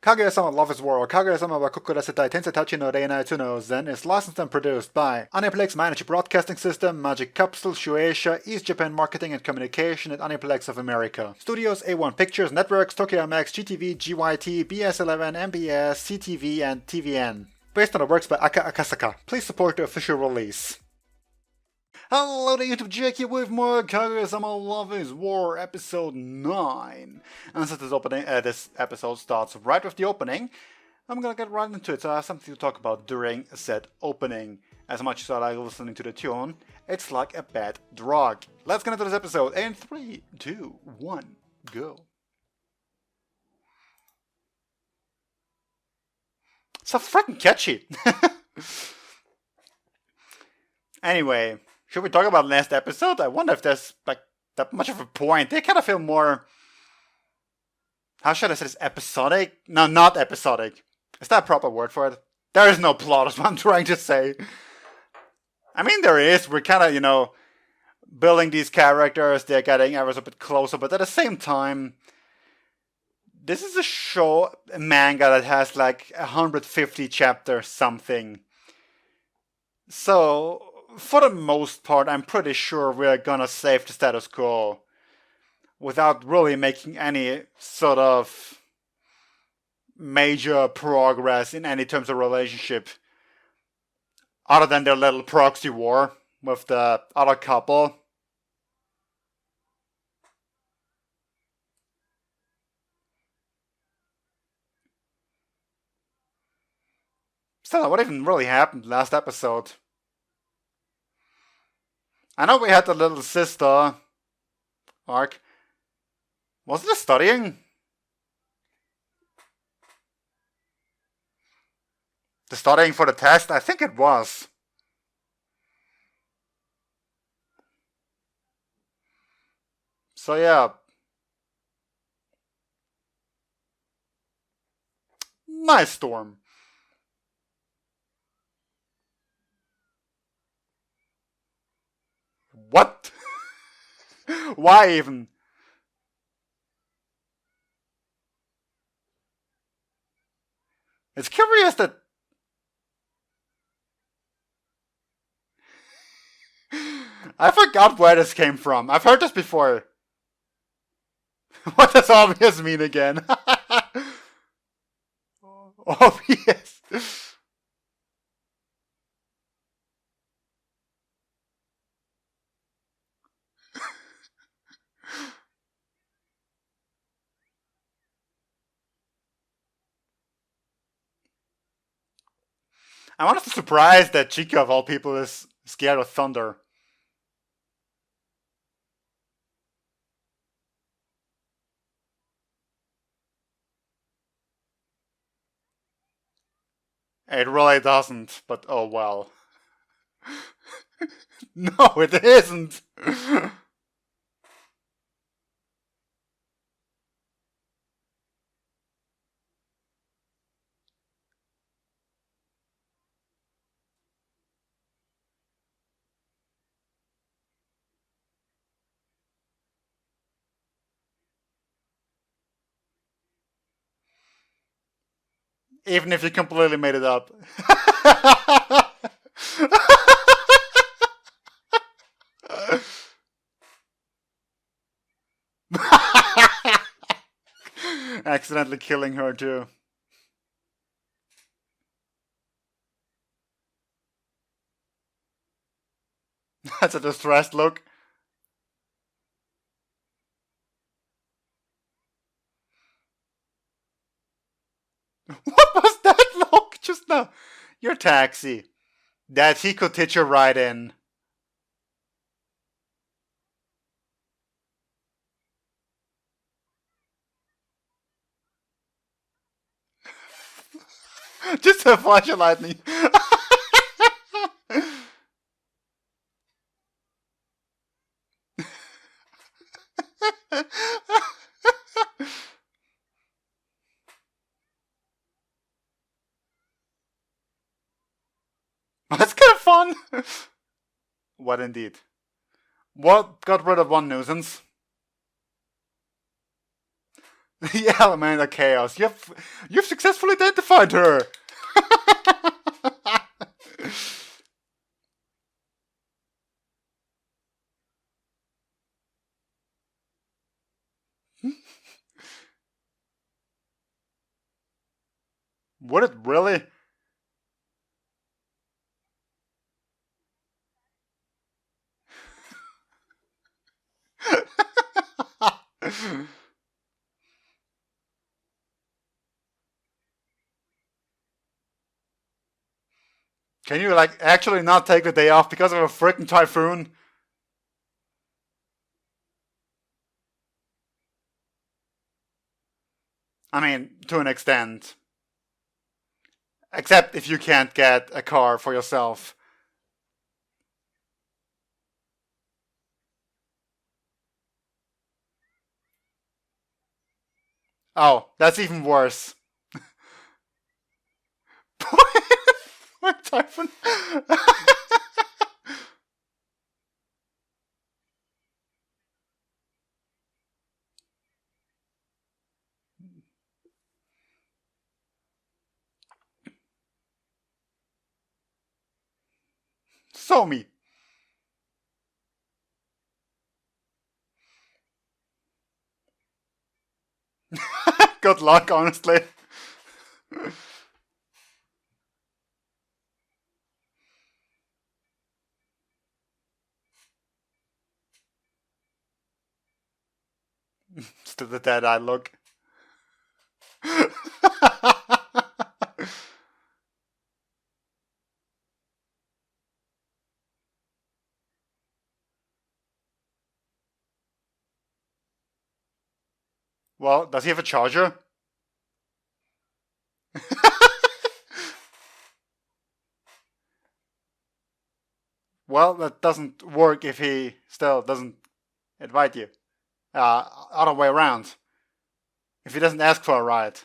Kaguya-sama Love is War, or Kaguya-sama wa Kokurasetai Tensai-tachi no Reinai Tsuno Zen is licensed and produced by Aniplex Managed Broadcasting System, Magic Capsule, Shueisha, East Japan Marketing and Communication, and Aniplex of America. Studios A1 Pictures, Networks, Tokyo MX, GTV, GYT, BS11, MBS, CTV, and TVN. Based on the works by Aka Akasaka. Please support the official release. Hello to YouTube, Jack here with more Kaguya-sama Love is War episode 9. And since this episode starts right with the opening, I'm gonna get right into it, so I have something to talk about during said opening. As much as I like listening to the tune, it's like a bad drug. Let's get into this episode in 3, 2, 1, go. So freaking catchy! Anyway, should we talk about last episode? I wonder if there's like that much of a point. They kind of feel more, how should I say this, episodic? No, not episodic. Is that a proper word for it? There is no plot, is what I'm trying to say. I mean, there is. We're kind of, building these characters. They're getting ever so bit closer. But at the same time, this is a manga that has like 150 chapters something. So, for the most part, I'm pretty sure we're gonna save the status quo without really making any sort of major progress in any terms of relationship, other than their little proxy war with the other couple. So, what even really happened last episode? I know we had the little sister arc. Was it studying? The studying for the test? I think it was. So yeah. Nice storm. What? Why even? It's curious that I forgot where this came from. I've heard this before. What does obvious mean again? Obvious. I'm honestly surprised that Chica, of all people, is scared of thunder. It really doesn't, but oh well. No, it isn't! Even if you completely made it up. Accidentally killing her too. That's a distressed look. What was that look just now? Your taxi. That he could hitch a ride in. Just a flash of lightning. That's kind of fun. What indeed? What got rid of one nuisance? The element of chaos. You've successfully identified her. Would it really? Can you like actually not take the day off because of a freaking typhoon? I mean, to an extent. Except if you can't get a car for yourself. Oh, that's even worse. Typhoon. So me. Good luck, honestly. Still the dead eye look. Well, does he have a charger? Well, that doesn't work if he still doesn't invite you. Other way around. If he doesn't ask for a ride.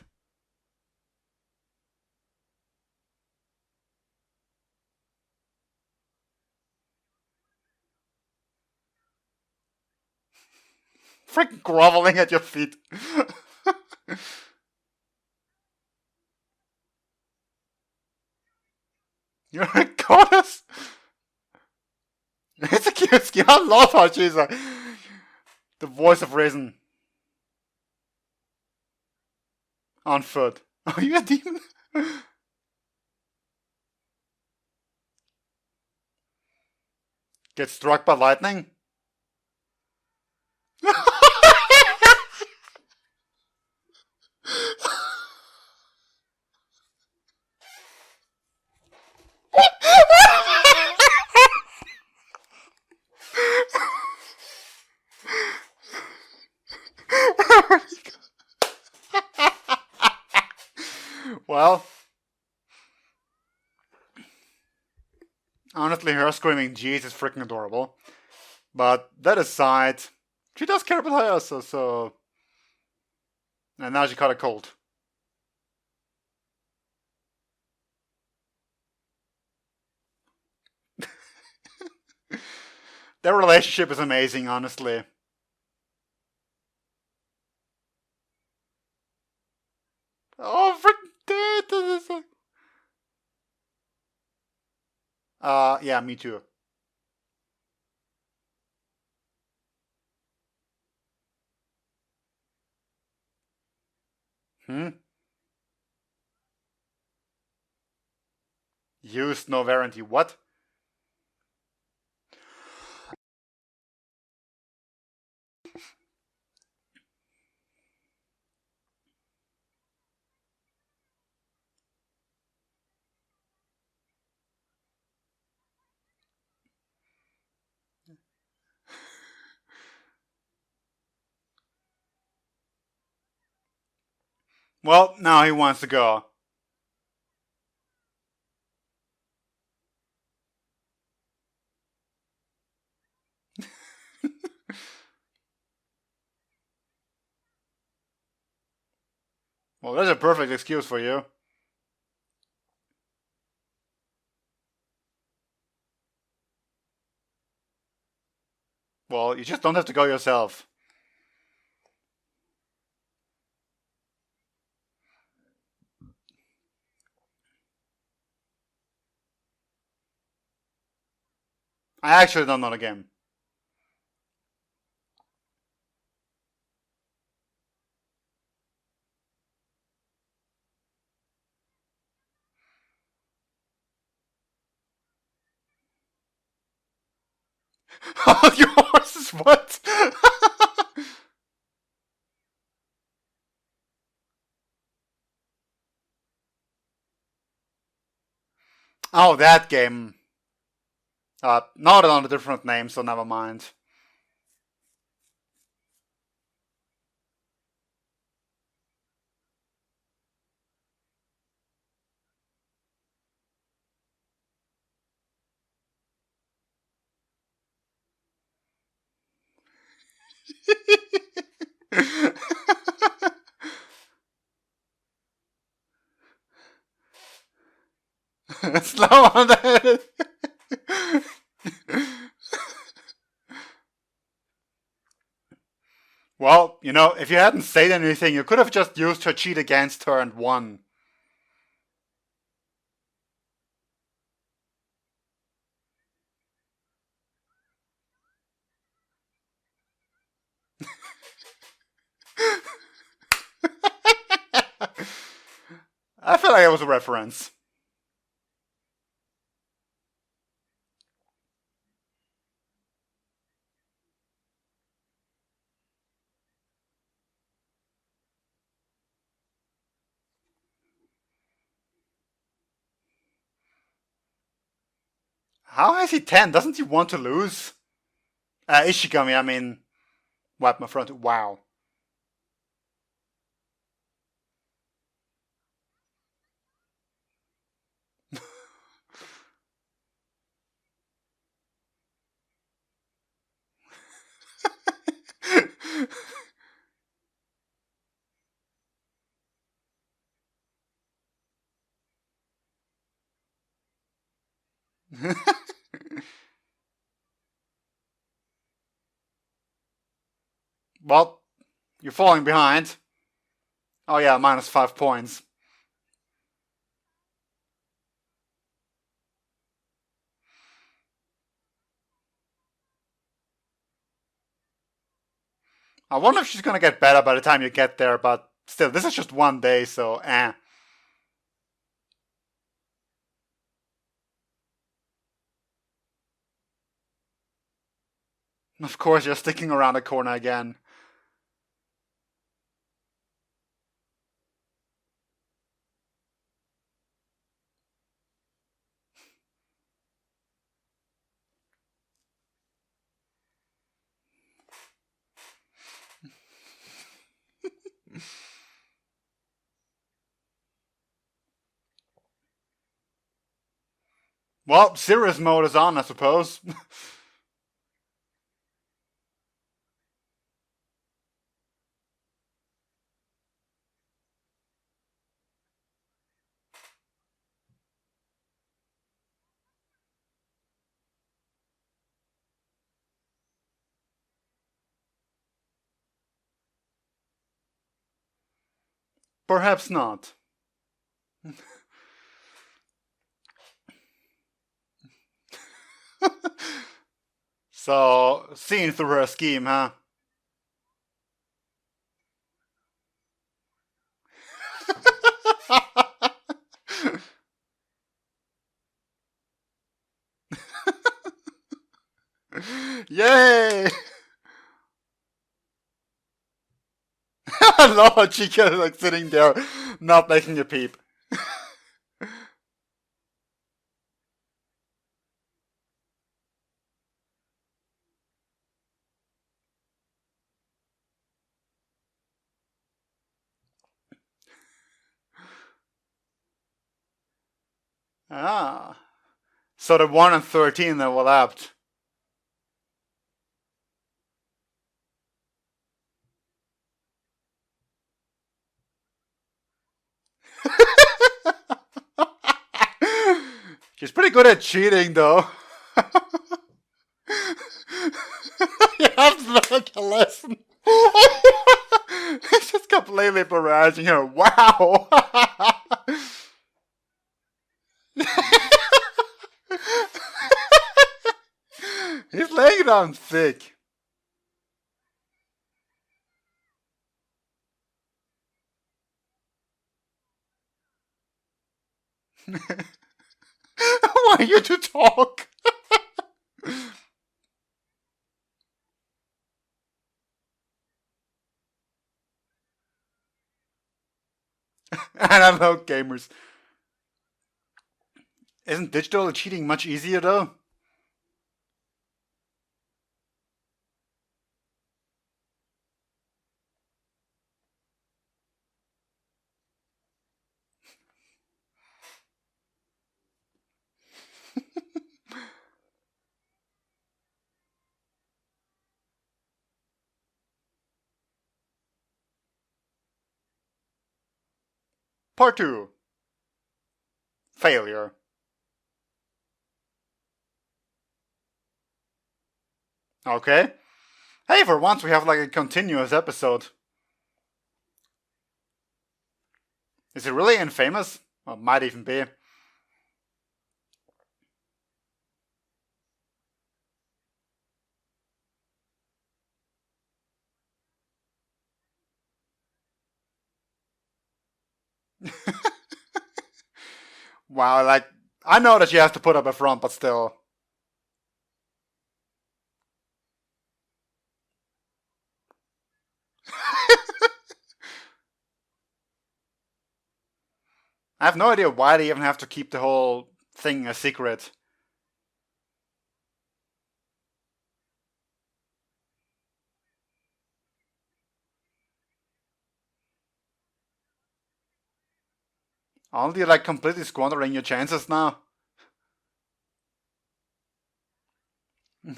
Freaking groveling at your feet. You're a goddess. It's a cute skin. I love how she's the voice of reason. On foot. Are you a demon? Get struck by lightning? Well, honestly, her screaming "Jeez" is freaking adorable. But that aside, she does care about her also, so. And now she caught a cold. Their relationship is amazing, honestly. Oh, freaking. Yeah, me too. Hmm? Used no warranty. What? Well, now he wants to go. Well, that's a perfect excuse for you. Well, you just don't have to go yourself. I actually don't know the game. Oh, your horses, what? Oh, that game. Not on a different name, so never mind. Slow on that. Well, you know, if you hadn't said anything, you could have just used her cheat against her and won. I feel like it was a reference. How has he 10? Doesn't he want to lose? Ishigami, I mean, wipe my front. Wow. Well, you're falling behind. Oh yeah, minus 5 points. I wonder if she's gonna get better by the time you get there, but still, this is just one day, so eh. Of course, you're sticking around the corner again. Well, serious mode is on, I suppose. Perhaps not. So, seeing through her scheme, huh? Yay! I love how Chica is like sitting there, not making a peep. Ah. So the 1 and 13 overlapped. She's pretty good at cheating, though. You have to learn a lesson. He's just completely barraging her. Wow. He's laying down thick. I want you to talk. Analog gamers. Isn't digital cheating much easier though? Part 2. Failure. Okay. Hey, for once we have like a continuous episode. Is it really infamous? Well, might even be. Wow, like, I know that she has to put up a front, but still. I have no idea why they even have to keep the whole thing a secret. Aren't you like completely squandering your chances now? I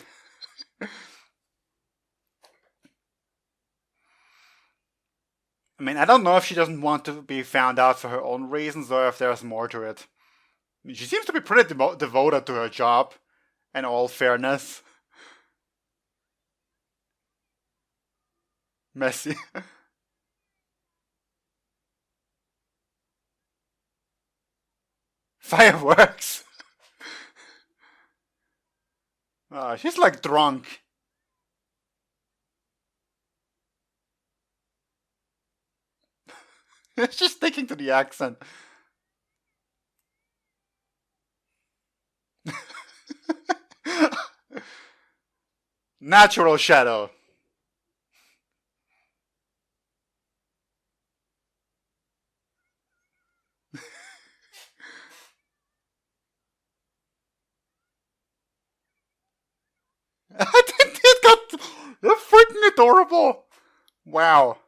mean, I don't know if she doesn't want to be found out for her own reasons or if there's more to it. I mean, she seems to be pretty devoted to her job, in all fairness. Messy. Fireworks. She's like drunk. She's sticking to the accent. Natural shadow. It got. They're freaking adorable. Wow.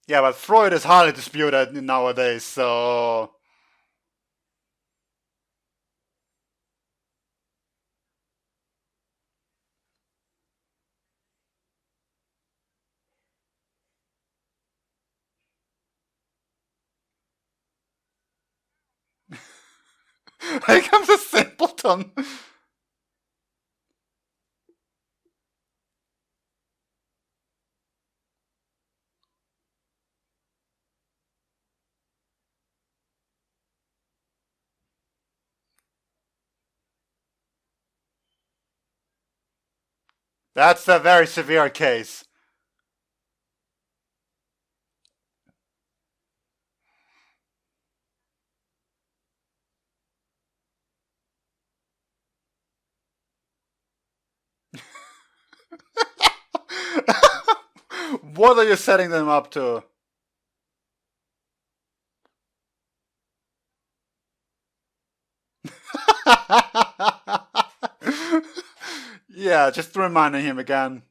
Yeah, but Freud is highly disputed nowadays, so. Here comes a simpleton. That's a very severe case. What are you setting them up to? Yeah, just reminding him again.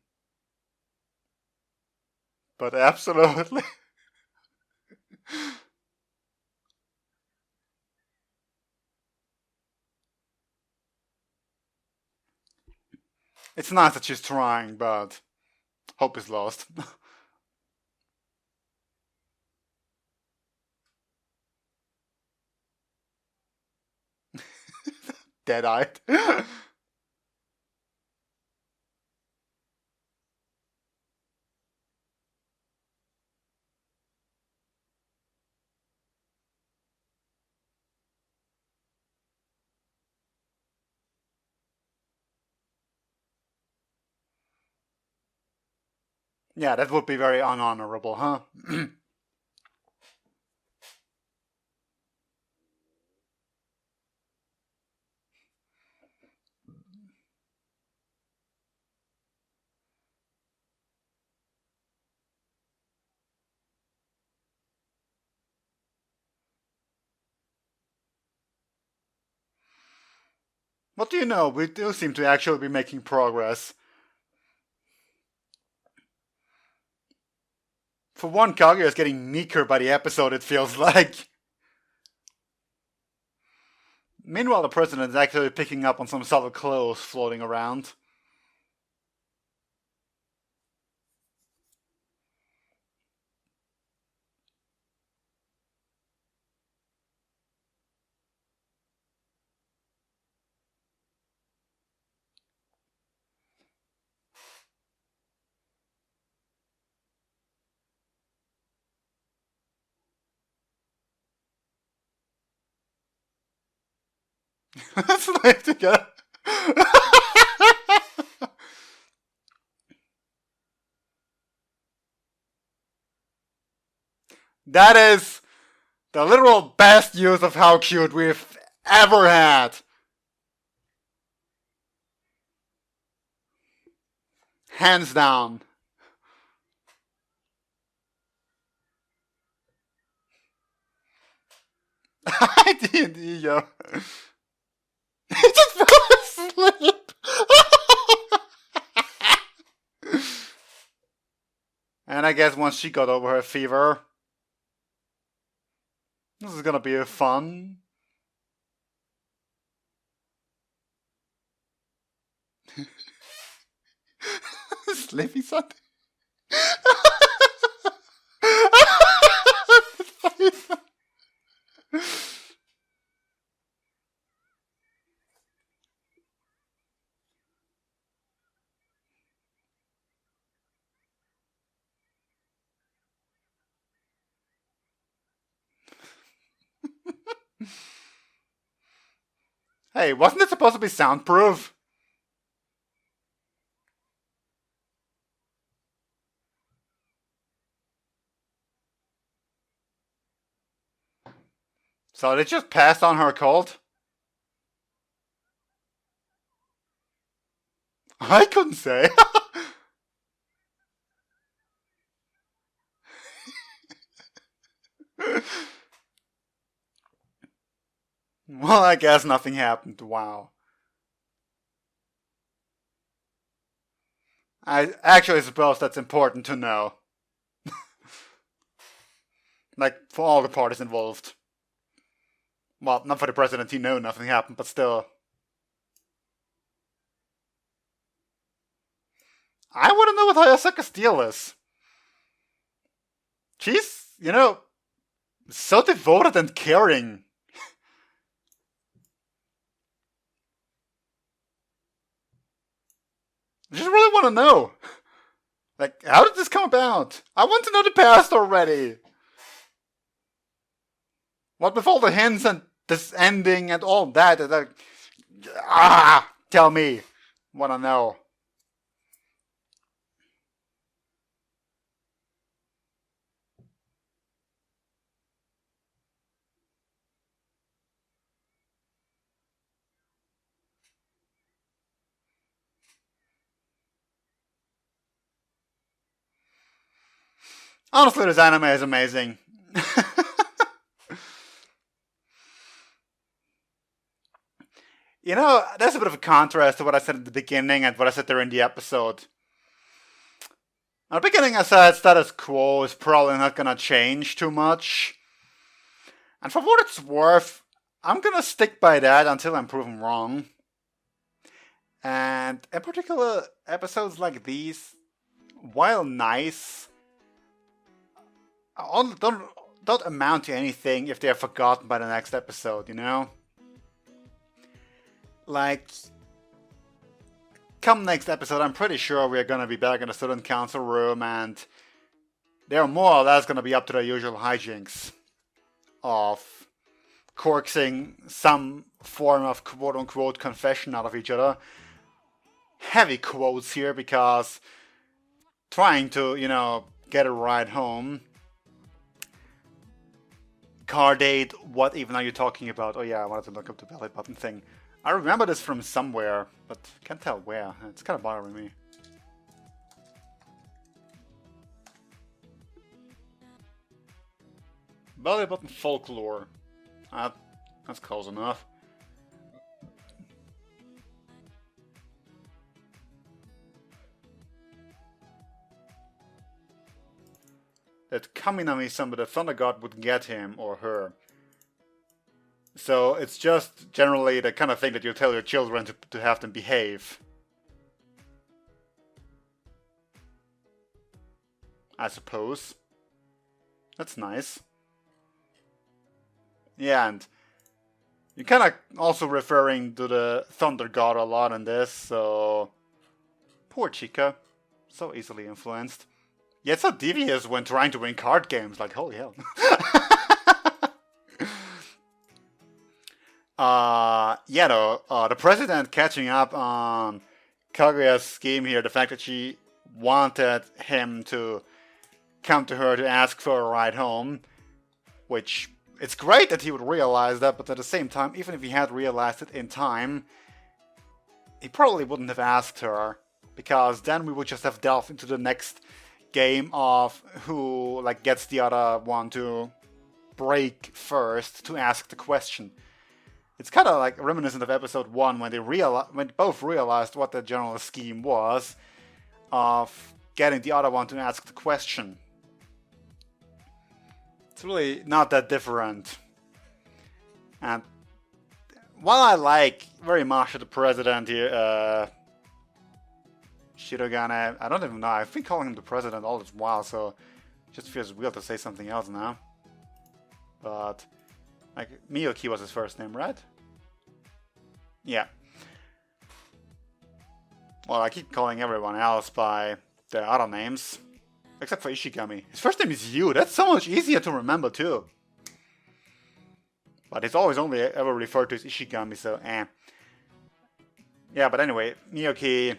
But absolutely. It's nice that she's trying, but hope is lost. Dead-eyed. Yeah, that would be very unhonorable, huh? What do you know? We do seem to actually be making progress. For one, Kaguya is getting meeker by the episode, it feels like. Meanwhile, the president is actually picking up on some subtle clothes floating around. That's nice to get. That is the literal best use of how cute we've ever had. Hands down. I did, yo. He just fell asleep. And I guess once she got over her fever, this is gonna be a fun. Sleepy Sunday. Hey, wasn't it supposed to be soundproof? So they just passed on her cold? I couldn't say. Well, I guess nothing happened. Wow. I actually suppose that's important to know. Like, for all the parties involved. Well, not for the president, he knew nothing happened, but still. I want to know what Hayasaka's deal is. She's, so devoted and caring. I just really want to know. Like, how did this come about? I want to know the past already. What with all the hints and this ending and all that, tell me. Wanna know. Honestly, this anime is amazing. There's a bit of a contrast to what I said at the beginning and what I said there in the episode. At the beginning, I said status quo is probably not gonna change too much. And for what it's worth, I'm gonna stick by that until I'm proven wrong. And in particular, episodes like these, while nice, don't amount to anything if they're forgotten by the next episode, Like, come next episode, I'm pretty sure we're gonna be back in the student council room and they're more or less gonna be up to their usual hijinks of coaxing some form of quote-unquote confession out of each other. Heavy quotes here because trying to, you know, get a ride home. Car date, what even are you talking about? Oh yeah, I wanted to look up the belly button thing. I remember this from somewhere, but can't tell where. It's kind of bothering me. Belly button folklore. That's close enough. That Kaminami-sama, the Thunder God, would get him or her. So it's just generally the kind of thing that you tell your children to have them behave. I suppose. That's nice. Yeah, and you're kind of also referring to the Thunder God a lot in this, so... Poor Chica. So easily influenced. Yet so devious when trying to win card games, like holy hell. Yeah, though, the president catching up on Kaguya's scheme here, the fact that she wanted him to come to her to ask for a ride home, which it's great that he would realize that, but at the same time, even if he had realized it in time, he probably wouldn't have asked her, because then we would just have delved into the next game of who like gets the other one to break first to ask the question. It's kind of like reminiscent of episode 1 when they both realized what the general scheme was of getting the other one to ask the question. It's really not that different. And while I like very much the president here, Shirogane, I don't even know, I've been calling him the president all this while, so it just feels weird to say something else now. But, like, Miyoki was his first name, right? Yeah. Well, I keep calling everyone else by their other names. Except for Ishigami. His first name is Yu, that's so much easier to remember too. But he's always only ever referred to as Ishigami, so eh. Yeah, but anyway, Miyoki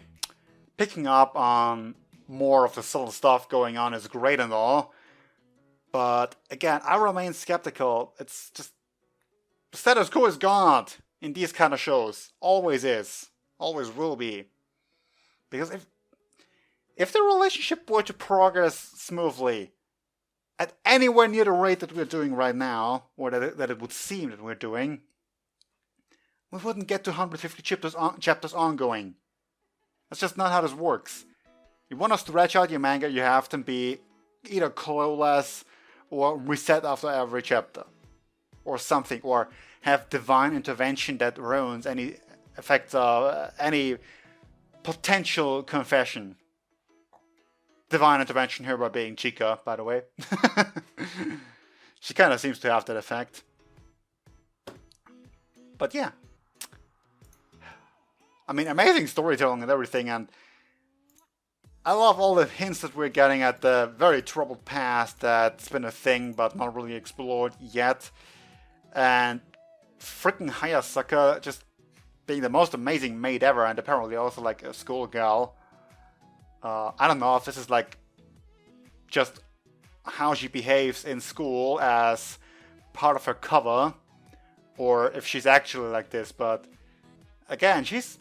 picking up on more of the subtle stuff going on is great and all. But again, I remain skeptical. It's just... the status quo is gone in these kind of shows. Always is. Always will be. Because if the relationship were to progress smoothly, at anywhere near the rate that we're doing right now, or that it would seem that we're doing, we wouldn't get to 150 chapters ongoing. That's just not how this works. You want to stretch out your manga, you have to be either clueless or reset after every chapter. Or something, or have divine intervention that ruins any effects of any potential confession. Divine intervention here by being Chica, by the way. She kind of seems to have that effect. But yeah. I mean, amazing storytelling and everything, and I love all the hints that we're getting at the very troubled past that's been a thing but not really explored yet. And freaking Hayasaka just being the most amazing maid ever, and apparently also like a schoolgirl. I don't know if this is like just how she behaves in school as part of her cover, or if she's actually like this, but again, she's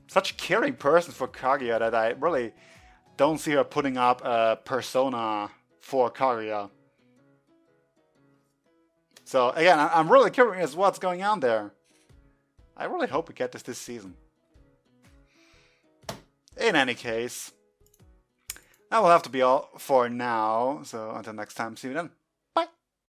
such a caring person for Kaguya that I really don't see her putting up a persona for Kaguya. So again, I'm really curious what's going on there. I really hope we get this season. In any case, that will have to be all for now. So until next time, see you then.